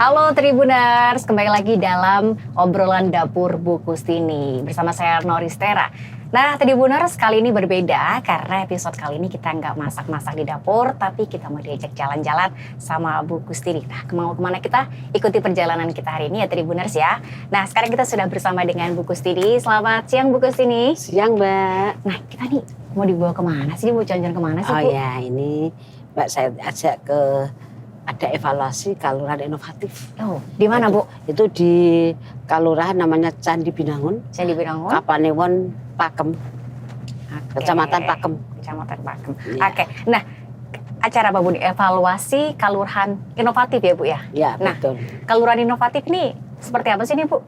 Halo Tribuners, kembali lagi dalam obrolan dapur Bu Kustini bersama saya Noristera. Nah Tribuners, kali ini berbeda karena episode kali ini kita nggak masak-masak di dapur, tapi kita mau diajak jalan-jalan sama Bu Kustini. Nah mau kemana kita? Ikuti perjalanan kita hari ini ya Tribuners ya. Nah sekarang kita sudah bersama dengan Bu Kustini. Selamat siang Bu Kustini. Siang Mbak. Nah kita nih mau dibawa kemana sih? Mau jalan-jalan kemana sih Bu? Oh ya ini Mbak saya ajak ke ada evaluasi Kalurahan Inovatif. Oh, di mana Bu? Itu di Kalurahan namanya Candi Binangun. Candi Binangun. Kapanewon, Pakem. Kecamatan Pakem. Kecamatan Pakem. Ya. Oke. Nah, acara apa Bu? Evaluasi Kalurahan Inovatif ya Bu ya? Ya Nah, betul. Kalurahan Inovatif ini seperti apa sih nih Bu?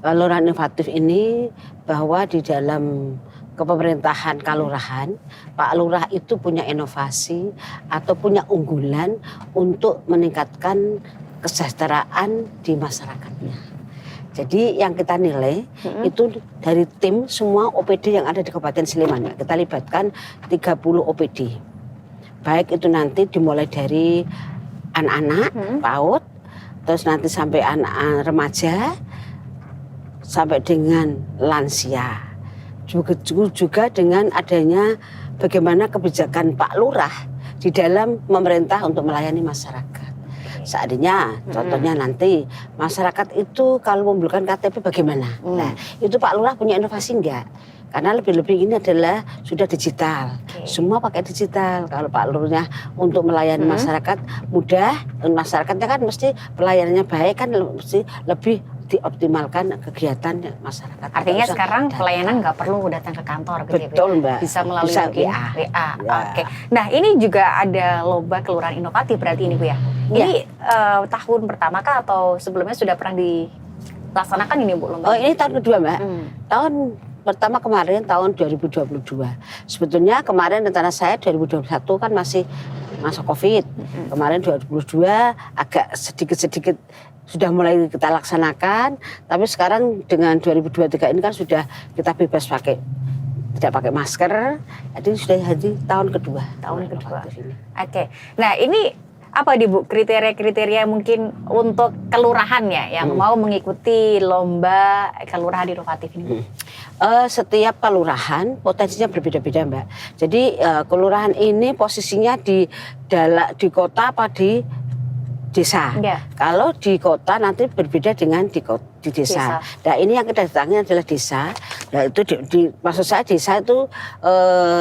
Kalurahan Inovatif ini bahwa di dalam kepemerintahan Kalurahan, Pak Lurah itu punya inovasi atau punya unggulan untuk meningkatkan kesejahteraan di masyarakatnya. Jadi yang kita nilai itu dari tim semua OPD yang ada di Kabupaten Sleman. Kita libatkan 30 OPD. Baik itu nanti dimulai dari anak-anak, PAUD, terus nanti sampai anak remaja, sampai dengan lansia. Juga dengan adanya bagaimana kebijakan Pak Lurah di dalam memerintah untuk melayani masyarakat. Seandainya contohnya nanti masyarakat itu kalau membutuhkan KTP bagaimana? Nah itu Pak Lurah punya inovasi enggak? Karena lebih-lebih ini adalah sudah digital, semua pakai digital. Kalau Pak Lurahnya untuk melayani masyarakat mudah, masyarakatnya kan mesti pelayanannya baik kan mesti lebih dioptimalkan kegiatan masyarakat. Artinya sekarang pelayanan nggak perlu datang ke kantor gitu. Betul Mbak. Bisa melalui WA. Ya. Oke. Nah ini juga ada lomba kelurahan inovatif berarti ini Bu ya? Ini tahun pertama kah atau sebelumnya sudah pernah dilaksanakan ini Bu lomba? Oh ini tahun kedua Mbak. Tahun pertama kemarin tahun 2022. Sebetulnya kemarin rencana saya 2021 kan masih masa Covid. Kemarin 2022 agak sedikit-sedikit sudah mulai kita laksanakan, tapi sekarang dengan 2023 ini kan sudah kita bebas tidak pakai masker, jadi sudah jadi tahun kedua. Oke. Nah ini apa nih Bu kriteria-kriteria mungkin untuk kelurahan ya yang mau mengikuti lomba kelurahan inovatif ini? Setiap kelurahan potensinya berbeda-beda Mbak. Jadi kelurahan ini posisinya di kota apa di desa. Kalau di kota nanti berbeda dengan di desa. Nah ini yang kita datangi adalah desa. Nah itu maksud saya desa itu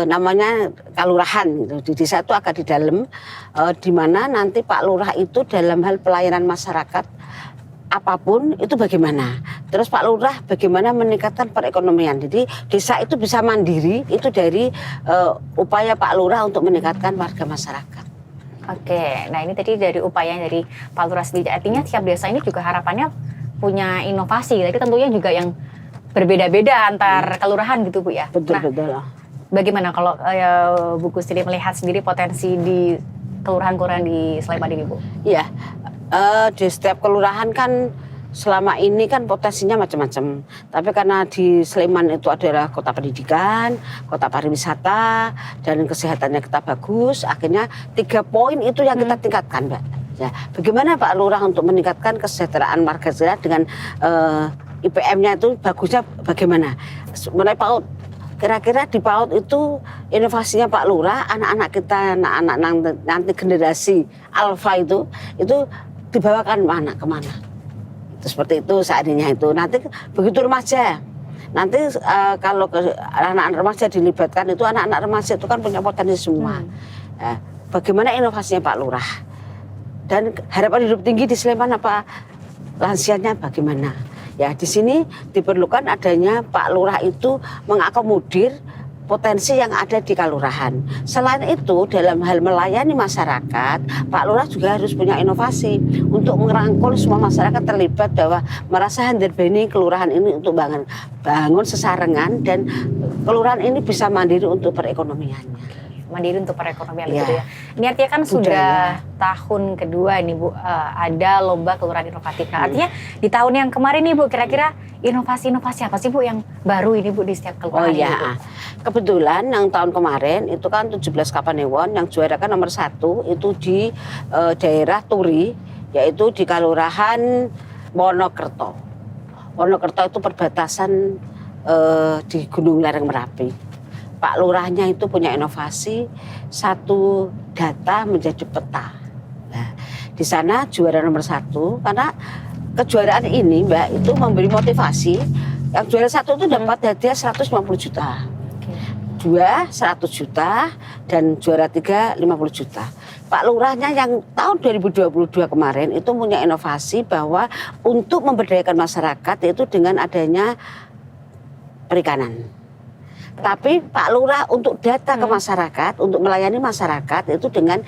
namanya kalurahan. Gitu. Di desa itu agak di dalam, di mana nanti Pak Lurah itu dalam hal pelayanan masyarakat apapun itu bagaimana. Terus Pak Lurah bagaimana meningkatkan perekonomian. Jadi desa itu bisa mandiri itu dari upaya Pak Lurah untuk meningkatkan warga masyarakat. Oke, nah ini tadi dari upaya dari Pak Lurah sendiri. Artinya tiap desa ini juga harapannya punya inovasi. Tapi tentunya juga yang berbeda-beda antar kelurahan gitu Bu ya. Betul. Bagaimana kalau Bu Kustini melihat sendiri potensi di kelurahan-kelurahan di Sleman ini Bu? Iya, di setiap kelurahan kan selama ini kan potensinya macam-macam. Tapi karena di Sleman itu adalah kota pendidikan, kota pariwisata, dan kesehatannya kita bagus, akhirnya 3 poin itu yang kita tingkatkan Mbak. Ya, bagaimana Pak Lurah untuk meningkatkan kesejahteraan warga saya dengan IPM-nya itu bagusnya bagaimana? Mulai PAUD, kira-kira di PAUD itu inovasinya Pak Lurah, anak-anak kita, anak-anak nanti generasi alfa itu dibawakan kemana? Seperti itu seandainya itu. Nanti begitu remaja, nanti kalau anak-anak remaja dilibatkan itu anak-anak remaja itu kan punya potensi semua. Bagaimana inovasinya Pak Lurah? Dan harapan hidup tinggi di Sleman apa lansianya bagaimana? Ya di sini diperlukan adanya Pak Lurah itu mengakomodir potensi yang ada di kelurahan. Selain itu dalam hal melayani masyarakat, Pak Lurah juga harus punya inovasi untuk merangkul semua masyarakat terlibat bahwa merasa handarbani kelurahan ini untuk bangun sesarengan dan kelurahan ini bisa mandiri untuk perekonomiannya. Mandiri untuk perekonomian gitu ya. Ini artinya kan sudah tahun kedua nih Bu, ada lomba kelurahan inovatif. Nah, artinya di tahun yang kemarin nih Bu, kira-kira inovasi-inovasi apa sih Bu yang baru ini Bu di setiap kelurahan? Oh iya, kebetulan yang tahun kemarin itu kan 17 Kapanewon yang juara kan nomor 1 itu di daerah Turi yaitu di Kelurahan Wonokerto. Wonokerto itu perbatasan di Gunung Lereng Merapi. Pak Lurahnya itu punya inovasi satu data menjadi peta. Nah, di sana juara nomor 1 karena kejuaraan ini Mbak itu memberi motivasi. Yang juara 1 itu dapat hadiah 150 juta. Dua 100 juta dan juara 3 50 juta. Pak Lurahnya yang tahun 2022 kemarin itu punya inovasi bahwa untuk memberdayakan masyarakat yaitu dengan adanya perikanan. Tapi Pak Lurah untuk data ke masyarakat, untuk melayani masyarakat itu dengan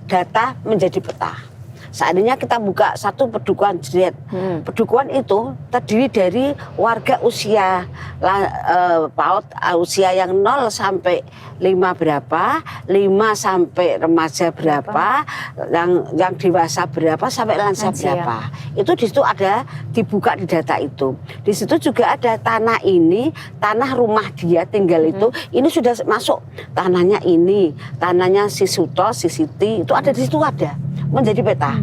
data menjadi peta. Seandainya kita buka satu pedukuhan jeret, pedukuhan itu terdiri dari warga usia PAUD, usia yang 0 sampai 5 berapa, 5 sampai remaja berapa, yang dewasa berapa sampai lansia berapa. Itu di situ ada dibuka di data itu. Di situ juga ada tanah ini, tanah rumah dia tinggal itu, ini sudah masuk tanahnya ini, tanahnya si Suto, si Siti, itu ada di situ ada. Menjadi peta.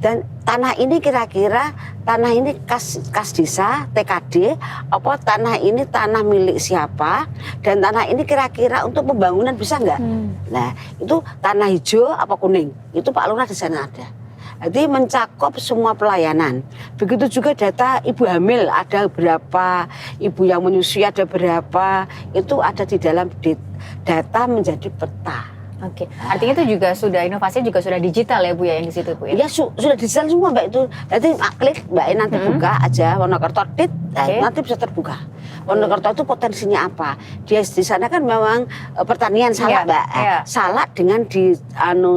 Dan tanah ini kira-kira tanah ini kas desa TKD apa tanah ini tanah milik siapa dan tanah ini kira-kira untuk pembangunan bisa nggak? Nah itu tanah hijau apa kuning itu Pak Lurah di sana ada. Jadi mencakup semua pelayanan. Begitu juga data ibu hamil ada berapa, ibu yang menyusui ada berapa, itu ada di dalam data menjadi peta. Oke, artinya itu juga sudah inovasi juga sudah digital ya Bu ya yang di situ Bu ya? Ya sudah digital semua Mbak itu. Nanti klik Mbak nanti buka aja Wonokerto nanti bisa terbuka. Wonokerto itu potensinya apa? Dia di sana kan memang pertanian salak Mbak. Salak dengan di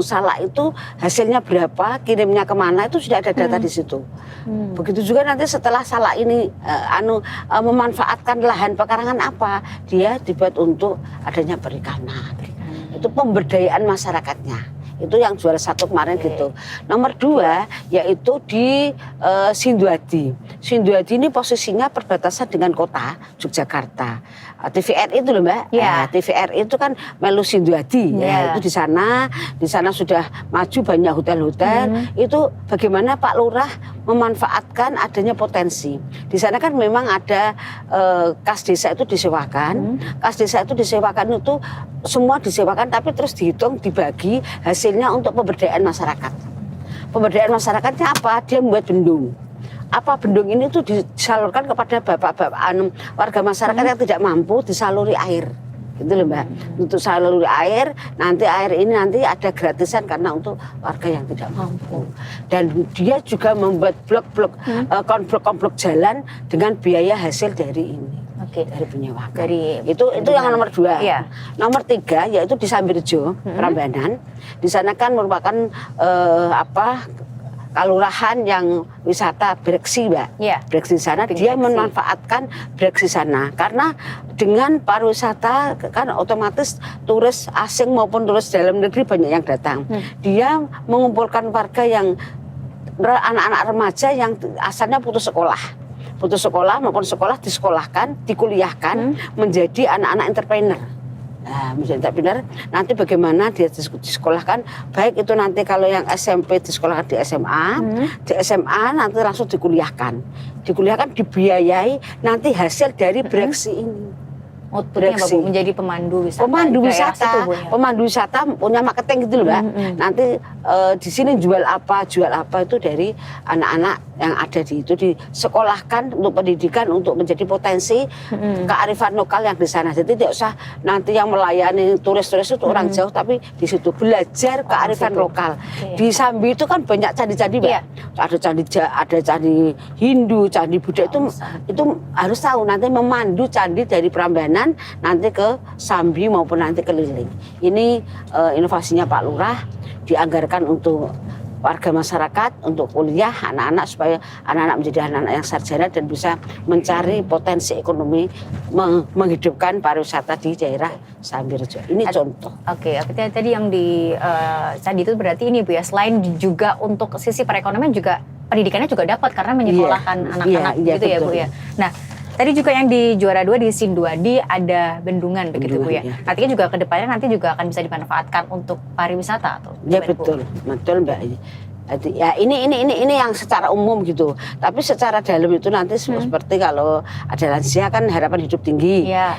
salak itu hasilnya berapa, kirimnya kemana itu sudah ada data di situ. Begitu juga nanti setelah salak ini memanfaatkan lahan pekarangan apa? Dia dibuat untuk adanya perikanan. Itu pemberdayaan masyarakatnya. Itu yang juara 1 kemarin gitu. Nomor 2 yaitu di Sinduadi. Sinduadi ini posisinya perbatasan dengan kota Yogyakarta. TVRI itu loh Mbak. TVRI itu kan melu Sinduadi. Ya, itu di sana sudah maju banyak hotel-hotel. Itu bagaimana Pak Lurah memanfaatkan adanya potensi. Di sana kan memang ada kas desa itu disewakan. Kas desa itu disewakan itu semua disewakan tapi terus dihitung dibagi hasilnya untuk pemberdayaan masyarakat. Pemberdayaan masyarakatnya apa? Dia membuat bendung. Apa bendung ini tuh disalurkan kepada bapak-bapak warga masyarakat yang tidak mampu disaluri air. Gitu loh Mbak. Untuk saluri air, nanti air ini nanti ada gratisan karena untuk warga yang tidak mampu. Dan dia juga membuat blok-blok komplek-komplek jalan dengan biaya hasil dari ini. Dari penyewakan. Itu yang nomor 2. Nomor 3 yaitu di Sambirjo, Prambanan. Di sana kan merupakan kelurahan yang wisata Breksi Mbak. Breksi sana dia memanfaatkan Breksi sana karena dengan pariwisata kan otomatis turis asing maupun turis dalam negeri banyak yang datang. Dia mengumpulkan warga yang anak-anak remaja yang asalnya putus sekolah maupun sekolah disekolahkan, dikuliahkan menjadi anak-anak entrepreneur. Nah, menjadi entrepreneur nanti bagaimana dia disekolahkan, baik itu nanti kalau yang SMP disekolahkan di SMA nanti langsung dikuliahkan dibiayai nanti hasil dari Breksi ini. Outputnya apa Bu? Menjadi pemandu wisata. Pemandu wisata punya marketing gitu loh Mbak. Nanti di sini jual apa itu dari anak-anak yang ada di itu disekolahkan untuk pendidikan untuk menjadi potensi kearifan lokal yang di sana. Jadi tidak usah nanti yang melayani turis-turis itu orang jauh tapi di situ belajar kearifan lokal. Di Sambi itu kan banyak candi-candi Mbak. Ada candi Hindu, candi Buddha itu harus tahu nanti memandu candi dari Prambanan nanti ke Sambi maupun nanti keliling. Ini inovasinya Pak Lurah dianggarkan untuk warga masyarakat untuk kuliah anak-anak supaya anak-anak menjadi anak-anak yang sarjana dan bisa mencari potensi ekonomi menghidupkan pariwisata di daerah Sambirjo. Ini contoh. Tadi yang di candi itu berarti ini Bu ya, selain juga untuk sisi perekonomian juga pendidikannya juga dapat karena menyekolahkan anak-anak gitu ya Bu ya. Nah, tadi juga yang di juara 2 di Sinduadi ada bendungan begitu Bu ya. Artinya juga ke depannya nanti juga akan bisa dimanfaatkan untuk pariwisata atau ya betul Mbak. Jadi, ya ini yang secara umum gitu. Tapi secara dalam itu nanti seperti kalau ada lansia kan harapan hidup tinggi. Iya.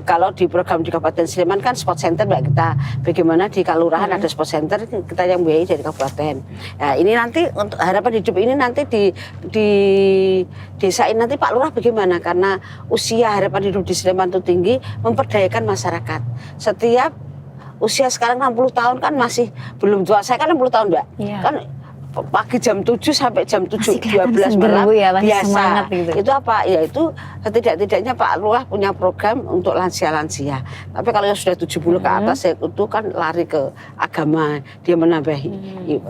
Kalau di program di Kabupaten Sleman kan sport center Mbak kita. Bagaimana di kelurahan ada sport center kita yang biayai dari kabupaten. Nah, ini nanti untuk harapan hidup ini nanti di desa ini nanti Pak Lurah bagaimana? Karena usia harapan hidup di Sleman itu tinggi, memperdayakan masyarakat. Setiap usia sekarang 60 tahun kan masih belum tua. Saya kan 60 tahun Mbak. Iya. Kan pagi jam 7 sampai jam 7.12 seger, malam Bu, ya, masih biasa. semangat gitu. Itu apa? Ya itu setidak-tidaknya Pak Lurah punya program untuk lansia-lansia. Tapi kalau yang sudah 70 ke atas ya, itu kan lari ke agama, dia menambah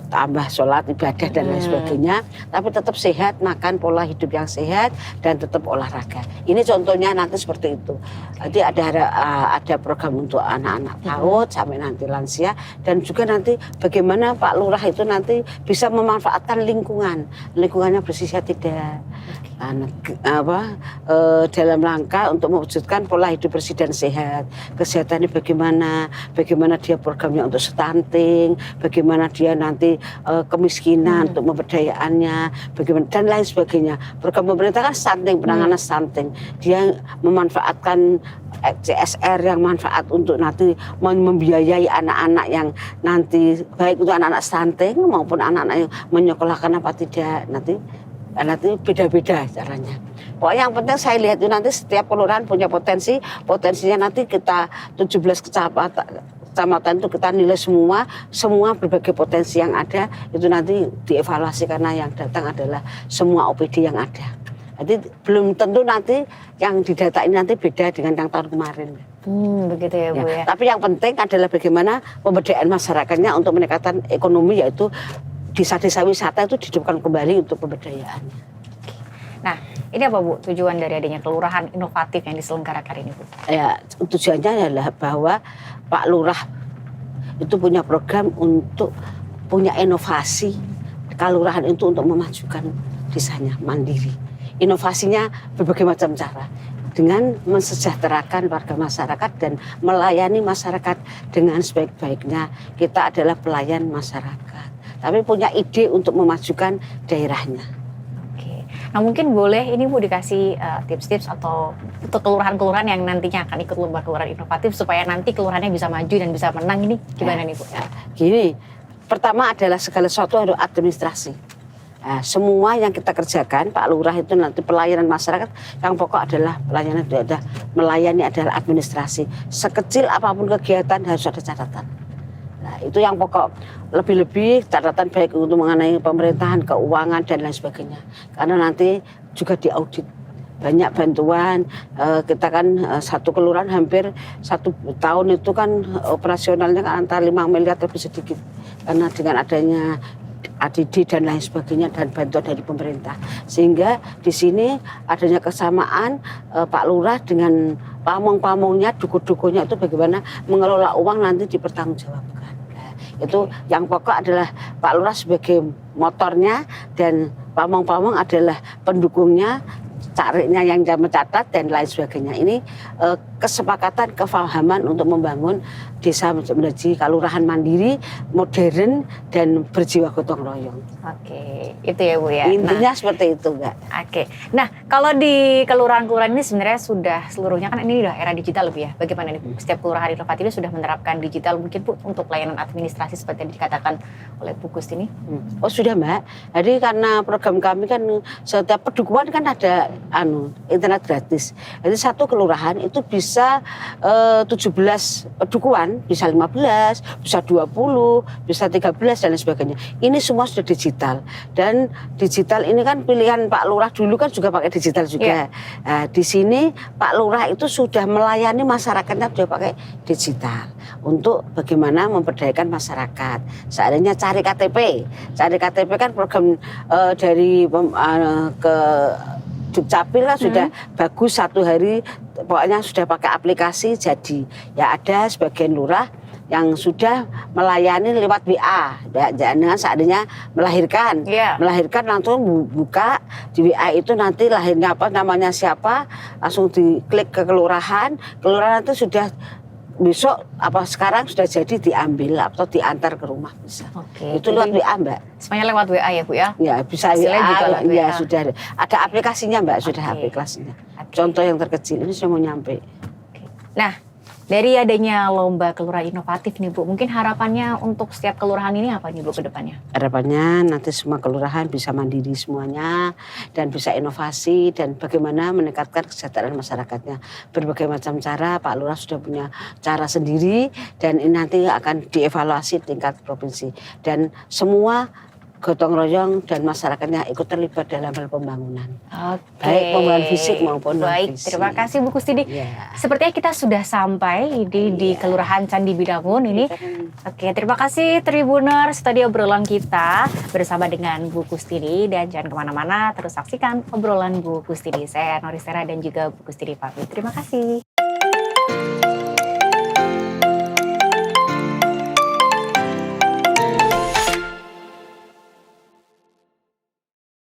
tambah sholat, ibadah dan lain sebagainya. Tapi tetap sehat, makan pola hidup yang sehat dan tetap olahraga. Ini contohnya nanti seperti itu. Jadi ada program untuk anak-anak PAUD sampai nanti lansia dan juga nanti bagaimana Pak Lurah itu nanti bisa memanfaatkan lingkungannya bersih tidak dalam rangka untuk mewujudkan pola hidup bersih dan sehat. Kesehatannya bagaimana dia programnya untuk stunting, bagaimana dia nanti kemiskinan untuk pemberdayaannya, bagaimana dan lain sebagainya. Program pemerintah kan stunting, penanganan stunting, dia memanfaatkan CSR yang manfaat untuk nanti membiayai anak-anak yang nanti baik itu anak-anak stunting maupun anak-anak yang menyekolahkan apa tidak nanti beda-beda caranya. Pokoknya yang penting saya lihat itu nanti setiap kelurahan punya potensinya nanti kita 17 kecamatan itu kita nilai semua berbagai potensi yang ada itu nanti dievaluasi karena yang datang adalah semua OPD yang ada. Jadi belum tentu nanti yang didata ini nanti beda dengan yang tahun kemarin. Begitu ya Bu ya. Tapi yang penting adalah bagaimana pemberdayaan masyarakatnya untuk meningkatkan ekonomi yaitu desa-desa wisata itu dihidupkan kembali untuk pemberdayaannya. Nah, ini apa Bu tujuan dari adanya kelurahan inovatif yang diselenggarakan ini Bu? Ya, tujuannya adalah bahwa Pak Lurah itu punya program untuk punya inovasi kelurahan itu untuk memajukan desanya mandiri. Inovasinya berbagai macam cara dengan mensejahterakan warga masyarakat dan melayani masyarakat dengan sebaik-baiknya. Kita adalah pelayan masyarakat, tapi punya ide untuk memajukan daerahnya. Oke. Nah mungkin boleh ini Bu dikasih tips-tips atau untuk kelurahan-kelurahan yang nantinya akan ikut lomba kelurahan inovatif supaya nanti kelurahannya bisa maju dan bisa menang ini gimana nih Bu? Gini, pertama adalah segala sesuatu harus administrasi. Nah, semua yang kita kerjakan Pak Lurah itu nanti pelayanan masyarakat yang pokok adalah pelayanan melayani adalah administrasi. Sekecil apapun kegiatan harus ada catatan. Nah, itu yang pokok. Lebih-lebih catatan baik untuk mengenai pemerintahan, keuangan dan lain sebagainya. Karena nanti juga diaudit. Banyak bantuan, kita kan satu kelurahan hampir 1 tahun itu kan operasionalnya kan antara 5 miliar lebih sedikit. Karena dengan adanya ADD dan lain sebagainya dan bantuan dari pemerintah. Sehingga di sini adanya kesamaan Pak Lurah dengan pamong-pamongnya, duku-dukunya itu bagaimana mengelola uang nanti dipertanggungjawabkan. Nah, itu yang pokok adalah Pak Lurah sebagai motornya dan pamong-pamong adalah pendukungnya, cariknya yang mencatat dan lain sebagainya. Ini kesepakatan, kefahaman untuk membangun desa menjadi kelurahan mandiri, modern dan berjiwa gotong royong. Oke, itu ya Bu ya. Intinya seperti itu Mbak. Oke, nah kalau di kelurahan-kelurahan ini sebenarnya sudah seluruhnya kan ini udah era digital lebih ya. Bagaimana nih setiap kelurahan inovatif ini sudah menerapkan digital mungkin Bu untuk layanan administrasi seperti yang dikatakan oleh Bu Kustini? Oh sudah Mbak. Jadi karena program kami kan setiap pedukuhan kan ada internet gratis. Jadi satu kelurahan itu bisa 17 pedukuhan, bisa 15, bisa 20, bisa 13 dan lain sebagainya. Ini semua sudah digital. Dan digital ini kan pilihan Pak Lurah dulu kan juga pakai digital juga. Nah, di sini Pak Lurah itu sudah melayani masyarakatnya sudah pakai digital untuk bagaimana memberdayakan masyarakat. Seandainya cari KTP. Cari KTP kan program dari ke Dukcapil kan sudah bagus 1 hari, pokoknya sudah pakai aplikasi jadi. Ya ada sebagian lurah yang sudah melayani lewat WA. Jangan seandainya melahirkan langsung buka di WA itu nanti lahirnya apa, namanya siapa, langsung diklik ke kelurahan itu sudah besok apa sekarang sudah jadi diambil atau diantar ke rumah bisa. Oke. Itu lewat WA Mbak. Semuanya lewat WA ya Bu ya? Ya bisa Hasilnya WA, juga lewat ya WA. sudah ada aplikasinya Mbak, sudah Oke. aplikasinya. Oke. Contoh yang terkecil ini saya mau nyampe. Oke. Nah, dari adanya lomba kelurahan inovatif nih Bu, mungkin harapannya untuk setiap kelurahan ini apa nih Bu ke depannya? Harapannya nanti semua kelurahan bisa mandiri semuanya dan bisa inovasi dan bagaimana meningkatkan kesejahteraan masyarakatnya. Berbagai macam cara, Pak Lurah sudah punya cara sendiri dan ini nanti akan dievaluasi tingkat provinsi. Dan semua gotong royong dan masyarakatnya ikut terlibat dalam hal pembangunan. Oke. Baik pembangunan fisik maupun Baik, non-fisik. terima kasih Bu Kustini. Ya. Sepertinya kita sudah sampai di Kelurahan Candi Binangun ini. Oke, terima kasih Tribuners. Tadi obrolan kita bersama dengan Bu Kustini. Dan jangan kemana-mana, terus saksikan obrolan Bu Kustini. Saya Norisera dan juga Bu Kustini pamit. Terima kasih.